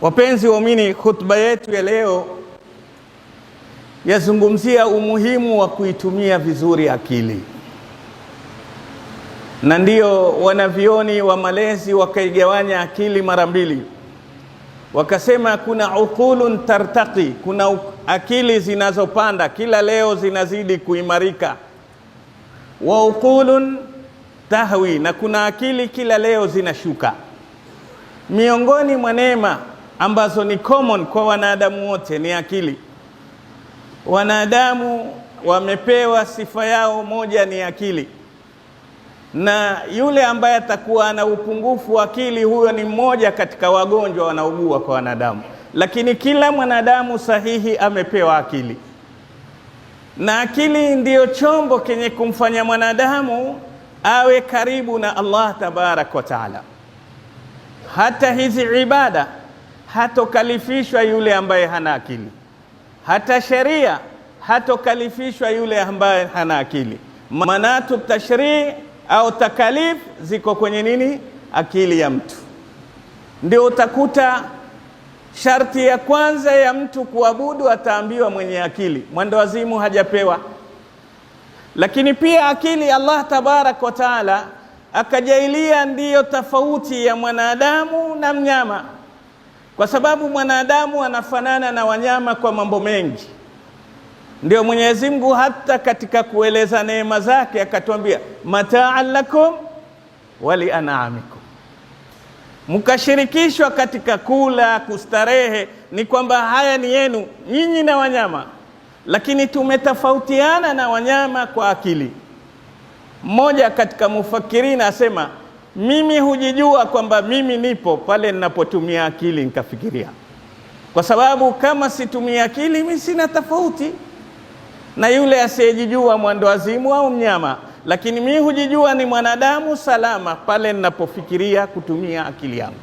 Wapenzi waumini, khutba yetu ya leo yazungumzia umuhimu wa kuitumia vizuri akili, na ndio wanavyoni wa malezi wakaigawanya akili mara mbili. Wakasema kuna uqulun tartaqi, kuna akili zinazopanda kila leo zinazidi kuimarika, wa uqulun tahwi, na kuna akili kila leo zinashuka. Miongoni mwa neema ambazo ni common kwa wanadamu wote ni akili. Wanadamu wamepewa sifa yao moja, ni akili, na yule ambaye atakuwa na upungufu wa akili, huyo ni mmoja katika wagonjwa wanaougua kwa wanadamu. Lakini kila mwanadamu sahihi amepewa akili, na akili ndiyo chombo kenye kumfanya mwanadamu awe karibu na Allah tabarak wa taala. Hata hizi ibada hatokalifishwa yule ambaye hana akili, hata sheria hatokalifishwa yule ambaye hana akili. Manatu tashrii au takalif ziko kwenye nini? Akili ya mtu. Ndio utakuta sharti ya kwanza ya mtu kuabudu ataambiwa mwenye akili, mwendawazimu hajapewa. Lakini pia akili Allah tabarak wa taala akajailia ndiyo tofauti ya mwanadamu na mnyama, kwa sababu mwanadamu anafanana na wanyama kwa mambo mengi. Ndio Mwenyezi Mungu hata katika kueleza neema zake akatuambia mata'an lakum wa li an'amikum, mkashirikishwa katika kula kustarehe, ni kwamba haya ni yenu nyinyi na wanyama, lakini tumetofautiana na wanyama kwa akili. Mmoja katika mufakirina asema, mimi hujijua kwamba mimi nipo pale ninapotumia akili nikafikiria, kwa sababu kama situmia akili mimi sina tofauti na yule asiyejijua mwendawazimu au mnyama. Lakini mimi hujijua ni mwanadamu salama pale ninapofikiria kutumia akili yangu.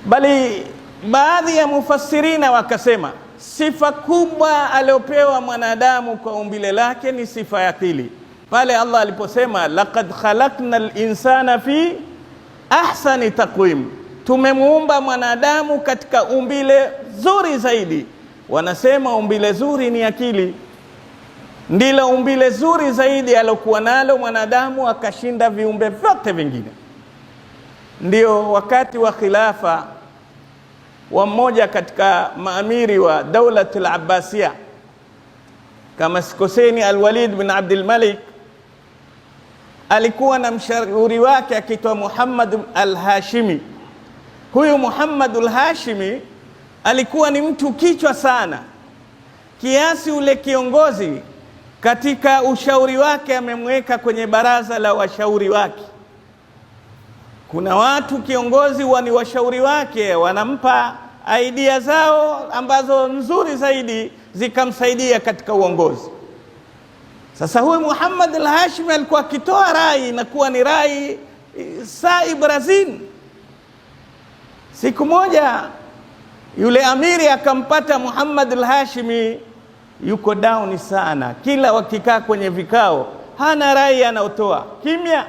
Bali baadhi ya mufassirina wakasema sifa kubwa aliopewa mwanadamu kwa umbile lake ni sifa ya akili. Pale Allah aliposema laqad khalaqnal insana fi ahsani taqwim, tumemuumba mwanadamu katika umbile zuri zaidi. Wanasema umbile zuri ni akili, ndilo umbile zuri zaidi alokuwa nalo mwanadamu, akashinda viumbe vyote vingine. Ndio wakati wa khilafa wa mmoja katika maamiri wa Daulatul Abbasiya, kama sikoseni, Al-Walid bin Abdul Malik, alikuwa na mshauri wake akitwa Muhammad al-Hashimi. Huyu Muhammad al-Hashimi alikuwa ni mtu kichwa sana, kiasi ule kiongozi katika ushauri wake amemweka kwenye baraza la washauri wake. Kuna watu kiongozi ni washauri wake, wanampa idea zao ambazo nzuri zaidi zikamsaidia katika uongozi. Sasa huyu Muhammad al-Hashimi alikuwa akitoa rai na kuwa ni rai saib razin. Siku moja yule amiri akampata Muhammad al-Hashimi yuko down sana, kila wakikaa kwenye vikao hana rai anaotoa, kimya.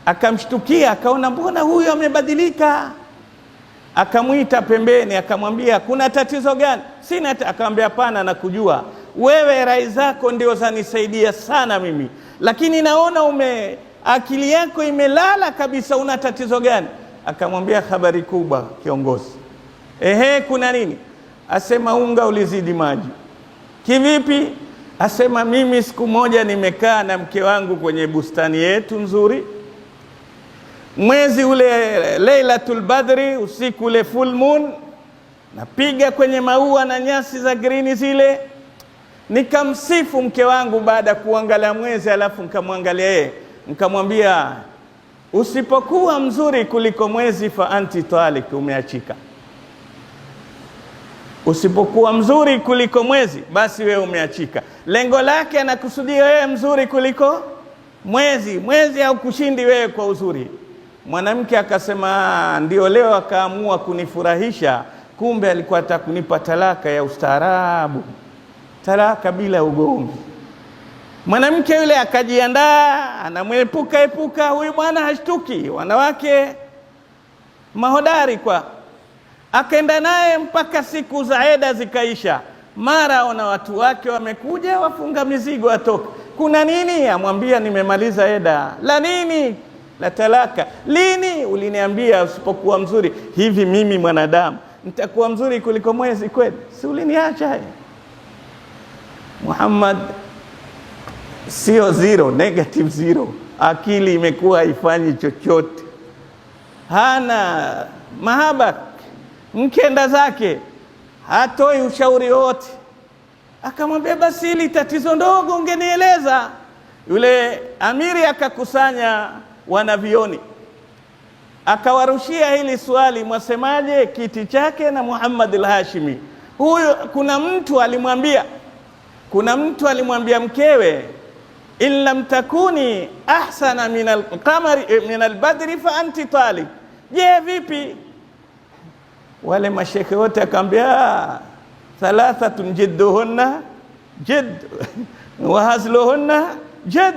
Akamshtukia, akaona mbona huyu amebadilika. Akamuita pembeni, akamwambia kuna tatizo gani? Sina. Akamwambia hapana, nakujua wewe rai zako ndio zanisaidia sana mimi, lakini naona akili yako imelala kabisa, una tatizo gani? Akamwambia habari kubwa kiongozi. Kuna nini? Asema unga ulizidi maji. Kivipi? Asema mimi siku moja nimekaa na mke wangu kwenye bustani yetu nzuri, mwezi ule Lailatul Badri, usiku ule full moon, napiga kwenye maua na nyasi za green zile, nikamsifu mke wangu baada ya kuangalia mwezi, alafu nikamwangalia yeye, nikamwambia usipokuwa mzuri kuliko mwezi fa anti talik, umeachika. Usipokuwa mzuri kuliko mwezi basi wewe umeachika. Lengo lake anakusudia wewe mzuri kuliko mwezi. Mwezi haukushindi wewe kwa uzuri. Mwanamke akasema ndio leo akaamua kunifurahisha, kumbe alikuwa atakunipa talaka ya ustaarabu, talaka bila ugomvi. Mwanamke yule akajiandaa, anamwepuka huyu bwana hashtuki. Wanawake mahodari kwa Akaenda naye mpaka siku za eda zikaisha. Mara ona watu wake wamekuja, wafunga mizigo, atoka. Kuna nini? Amwambia nimemaliza eda. La nini? La talaka. Lini? Uliniambia usipokuwa mzuri. Hivi mimi mwanadamu nitakuwa mzuri kuliko mwezi kweli? Si uliniacha? Muhammad sio zero, negative zero. Akili imekuwa haifanyi chochote, hana mahaba, mkenda zake, hatoi ushauri wote. Akamwambia basi hili tatizo ndogo ungenieleza. Yule amiri akakusanya wanavioni, akawarushia hili swali, mwasemaje kiti chake na Muhammad al-Hashimi? Huyo kuna mtu alimwambia mkewe, in lam takuni ahsana min al-qamari min al-badri fa anti talib. Je, vipi? Wale mashekhe wote akamwambia thalathatun jidduhunna jidd wa hazluhunna jadd.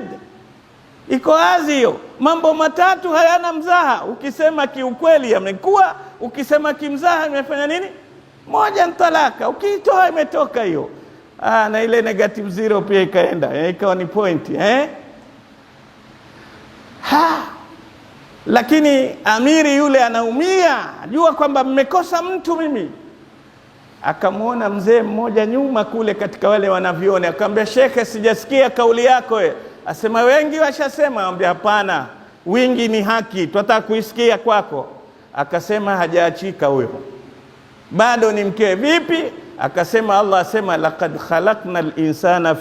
Iko wazi hiyo, mambo matatu hayana mzaha. Ukisema kiukweli yamekuwa, ukisema kimzaha imefanya nini? Moja ni talaka, ukitoa imetoka hiyo. Na ile negative zero pia ikaenda, ikawa ni point Lakini amiri yule anaumia, jua kwamba mmekosa mtu mimi. Akamwona mzee mmoja nyuma kule katika wale wanavioni, akamwambia shekhe, sijasikia kauli yako. Asema wengi washasema. Anambia hapana, wingi ni haki, tunataka kuisikia kwako. Akasema hajaachika huyo, bado ni mkewe. Vipi? Akasema Allah asema laqad khalaqnal insana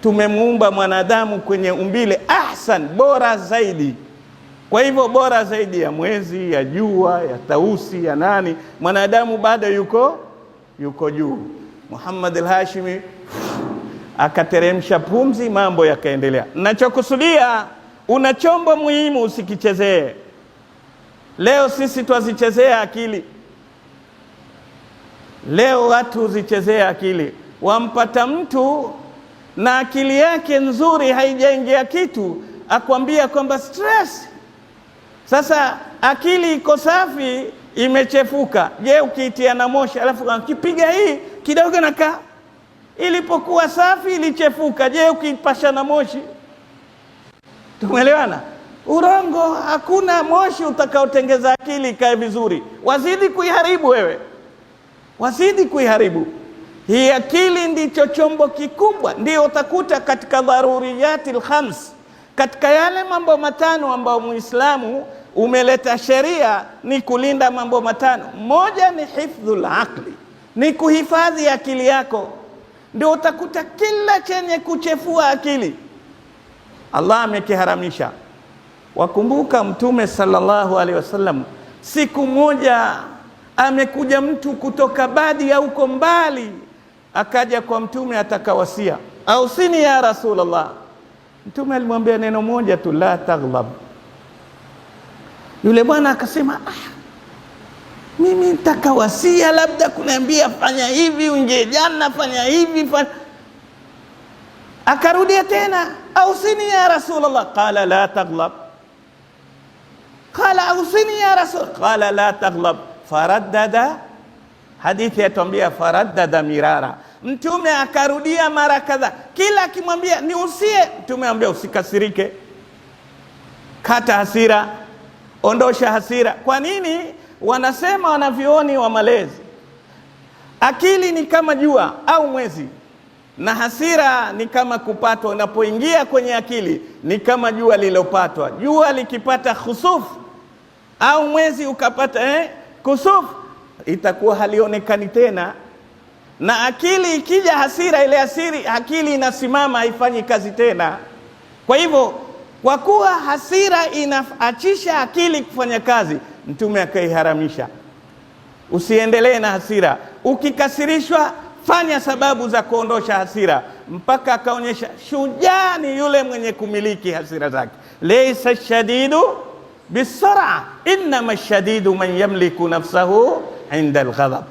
tumemuumba mwanadamu kwenye umbile ahsan, bora zaidi. Kwa hivyo bora zaidi ya mwezi, ya jua, ya tausi, ya nani, mwanadamu bado yuko juu. Muhammad al-Hashimi akateremsha pumzi, mambo yakaendelea. Ninachokusudia, una chombo muhimu, usikichezee. Leo sisi twazichezea akili. Leo watu zichezea akili. Wampata mtu na akili yake nzuri haijaingia kitu, akwambia kwamba stress. Sasa akili iko safi, imechefuka. Je, ukiitia na moshi alafu ukipiga hii kidogo nakaa, ilipokuwa safi ilichefuka. Je, ukipasha na moshi? Tumeelewana? Urongo, hakuna moshi utakaotengeza akili ikae vizuri. Wazidi kuiharibu wewe, wazidi kuiharibu. Hii akili ndicho chombo kikubwa. Ndio utakuta katika dharuriyatil khams, katika yale mambo matano ambayo Muislamu umeleta sheria ni kulinda mambo matano. Moja ni hifdhul aqli, ni kuhifadhi akili yako. Ndio utakuta kila chenye kuchefua akili Allah amekiharamisha. Wakumbuka Mtume sallallahu alaihi wasallam, siku moja amekuja mtu kutoka Badia huko mbali, akaja kwa Mtume atakawasia, ausini ya Rasulullah. Mtume alimwambia neno moja tu, la taghlab. Yule bwana akasema, mimi nitakawasia, labda kuniambia fanya hivi, unje janna, fanya hivi, Akarudia tena, ausini ya Rasulullah. Qala la taghlab. Qala ausini ya Rasul. Qala la taghlab. Faraddada, hadithi yatuambia faraddada mirara. Mtume akarudia mara kadhaa, kila akimwambia niusie, Mtume anambia usikasirike, kata hasira, ondosha hasira. Kwa nini? Wanasema wanavioni wa malezi, akili ni kama jua au mwezi, na hasira ni kama kupatwa. Unapoingia kwenye akili ni kama jua lilopatwa. Jua likipata khusufu au mwezi ukapata kusufu, itakuwa halionekani tena. Na akili ikija hasira, ile akili inasimama, haifanyi kazi tena. Kwa hivyo, kwa kuwa hasira inaachisha akili kufanya kazi, Mtume akaiharamisha. Usiendelee na hasira. Ukikasirishwa, fanya sababu za kuondosha hasira. Mpaka akaonyesha shujaa ni yule mwenye kumiliki hasira zake. Laysa shadidu bisara, innama shadidu man yamliku nafsahu inda alghadab.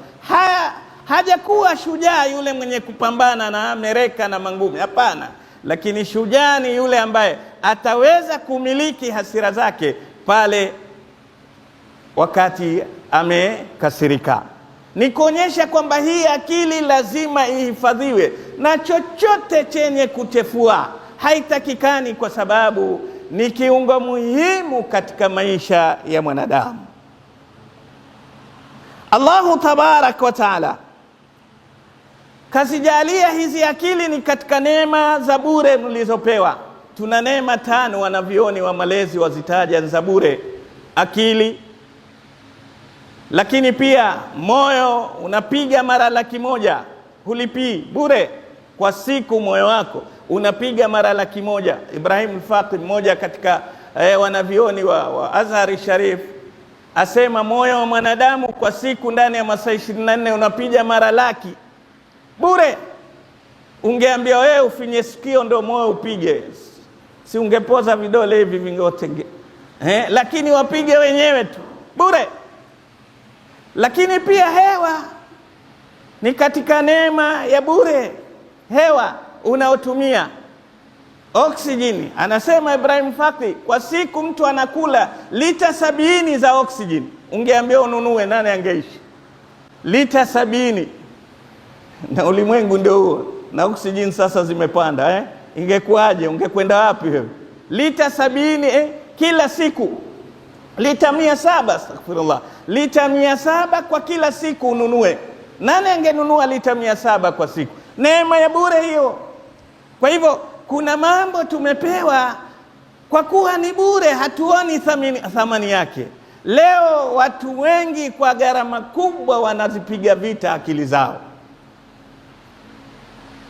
Hajakuwa shujaa yule mwenye kupambana na mereka na mangumi, hapana. Lakini shujaa ni yule ambaye ataweza kumiliki hasira zake pale wakati amekasirika. Ni kuonyesha kwamba hii akili lazima ihifadhiwe, na chochote chenye kuchefua haitakikani, kwa sababu ni kiungo muhimu katika maisha ya mwanadamu. Allahu tabarak wa taala kazijalia hizi akili ni katika neema za bure mlizopewa. Tuna neema 5 wanavyoni wa malezi wazitaja za bure: akili, lakini pia moyo unapiga mara 100,000, hulipii, bure. Kwa siku moyo wako unapiga mara 100,000. Ibrahim al-Faqih, mmoja katika wanavyoni wa Azhari Sharif, asema moyo wa mwanadamu kwa siku ndani ya masaa 24 unapiga mara 100,000 bure. Ungeambia wewe ufinye sikio ndio moyo upige, si ungepoza vidole hivi vingote, lakini wapige wenyewe tu bure. Lakini pia hewa ni katika neema ya bure. Hewa unaotumia oksijeni, anasema Ibrahim Faqih, kwa siku mtu anakula lita 70 za oksijeni. Ungeambia ununue, nani angeishi? Lita 70, na ulimwengu ndio huo, na oksijeni sasa zimepanda, ingekuwaje? Ungekwenda wapi wewe? Lita 70 kila siku, lita 700, astaghfirullah, lita 700 kwa kila siku ununue. Nani angenunua lita 700 kwa siku? Neema ya bure hiyo. Kwa hivyo kuna mambo tumepewa kwa kuwa ni bure, hatuoni thamani yake. Leo watu wengi kwa gharama kubwa wanazipiga vita akili zao.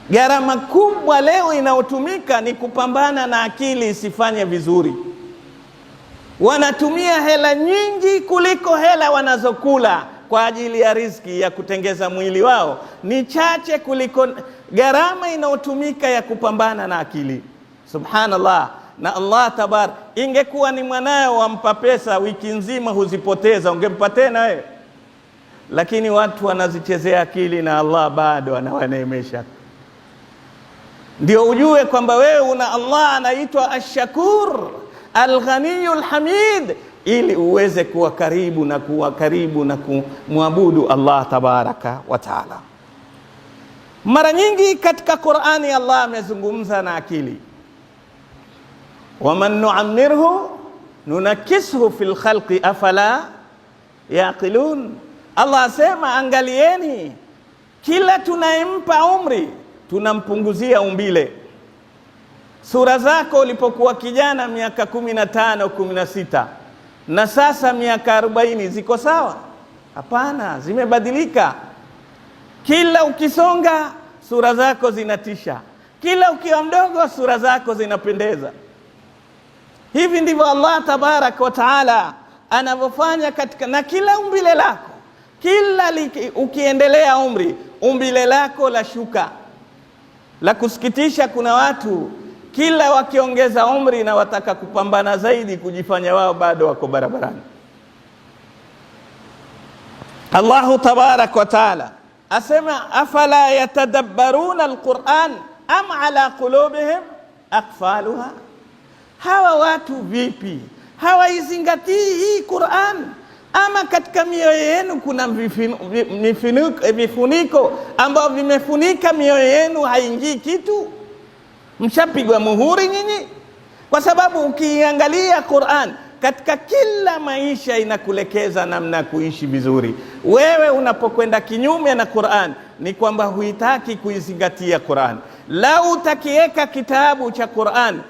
Gharama kubwa leo inayotumika ni kupambana na akili isifanye vizuri. Wanatumia hela nyingi kuliko hela wanazokula kwa ajili ya riziki ya kutengeza mwili wao, ni chache kuliko gharama inayotumika ya kupambana na akili. Subhanallah. Na Allah tabar, ingekuwa ni mwanayo wampa pesa wiki nzima huzipoteza, ungempa tena wewe? Lakini watu wanazichezea akili na Allah bado anawaneemesha. Ndio ujue kwamba wewe una Allah anaitwa Ash-Shakur Al-Ghaniyul Hamid, ili uweze kuwa karibu na kumwabudu Allah tabaraka wa taala. Mara nyingi katika Qur'ani Allah amezungumza na akili. Waman nu'ammirhu nunakishu fil khalqi afala yaqilun. Allah asema, angalieni, kila tunayempa umri tunampunguzia umbile. Sura zako ulipokuwa kijana miaka 15, 16 na sasa miaka 40 ziko sawa? Hapana, zimebadilika. Kila ukisonga sura zako zinatisha, kila ukiwa mdogo sura zako zinapendeza. Hivi ndivyo Allah tabarak wa taala anavyofanya katika na kila umbile lako. Kila ukiendelea umbile lako la shuka. La kusikitisha, kuna watu kila wakiongeza umri na wataka kupambana zaidi, kujifanya wao bado wako barabarani. Allahu tabarak wa taala asema, afala yatadabbaruna alquran am ala qulubihim aqfaluha. Hawa watu vipi hawaizingatii hii Qur'an? Ama katika mioyo yenu kuna vifuniko ambao vimefunika mioyo yenu, haingii kitu? Mshapigwa muhuri nyinyi? Kwa sababu ukiangalia Qur'an katika kila maisha inakulekeza namna kuishi vizuri. Wewe unapokwenda kinyume na Qur'an ni kwamba huitaki kuizingatia Qur'an. Lau utakiweka kitabu cha Qur'an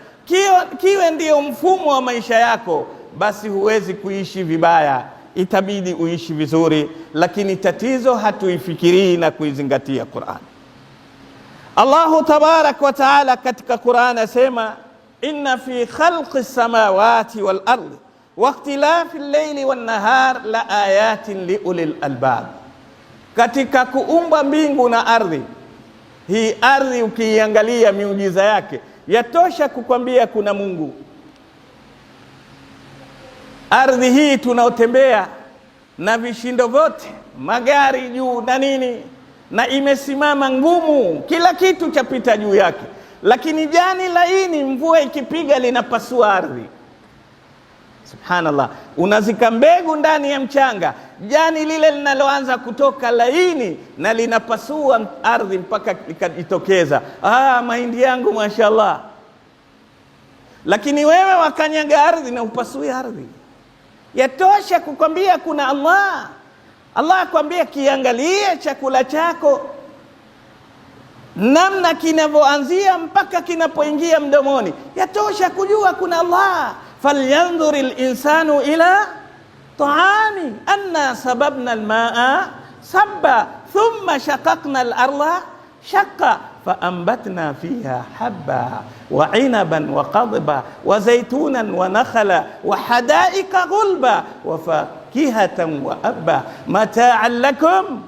kiwe ndio mfumo wa maisha yako, basi huwezi kuishi vibaya, itabidi uishi vizuri. Lakini tatizo hatuifikirii na kuizingatia Qur'an. Allahu tabarak wa taala katika Qur'an asema, inna fi khalqi samawati wal ardi wa ikhtilafi al-layli wan nahar la ayatin li ulil albab. Katika kuumba mbingu na ardhi, hii ardhi ukiangalia miujiza yake yatosha kukwambia kuna Mungu. Ardhi hii tunaotembea na vishindo vyote, magari juu na nini, na imesimama ngumu, kila kitu chapita juu yake, lakini jani laini mvua ikipiga linapasua ardhi. Subhanallah. Unazika mbegu ndani ya mchanga, jani lile linaloanza kutoka laini na linapasua ardhi mpaka likajitokeza, mahindi yangu mashallah. Lakini wewe wakanyaga ardhi na upasui ardhi. Yatosha kukwambia kuna Allah. Allah akwambia kiangalie chakula chako namna kinavyoanzia mpaka kinapoingia mdomoni. Yatosha kujua kuna Allah. Falyanzuril insanu ila ta'ami anna sababna almaa sabba thumma shaqaqna al-ardha shaqqa faambatna fiha habba wa inaban wa qadba wa zaytunan wa nakhla wa hadaika ghulba wa fakihatan wa abba mata'an lakum.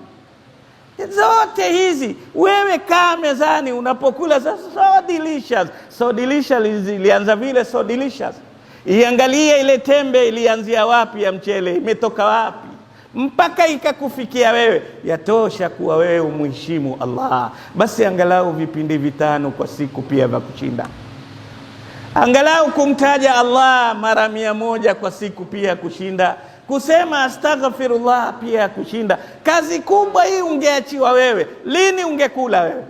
Zote hizi wewe kaa mezani unapokula, so delicious, so delicious. Ilianza vile so delicious. Iangalie ile tembe ilianzia wapi ya mchele, imetoka wapi mpaka ikakufikia wewe. Yatosha kuwa wewe umheshimu Allah. Basi angalau vipindi 5 kwa siku pia vya kushinda, angalau kumtaja Allah mara 100 kwa siku pia kushinda, kusema astaghfirullah pia kushinda. Kazi kubwa hii ungeachiwa wewe, lini ungekula wewe?